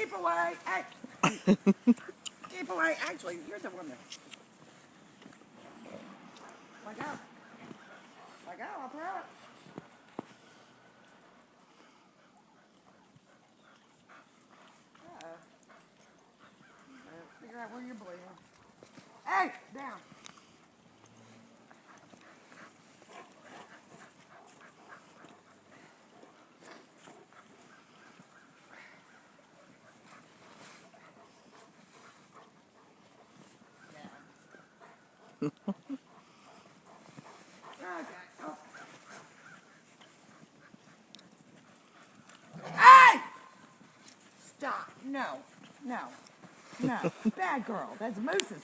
Keep away. Hey. Keep away. Actually, you're the one that. Let go. Let go. I'll throw it. Figure out where you're bleeding. Hey, down. Okay. Oh. Hey! Stop. No. No. No. Bad girl. That's Moose's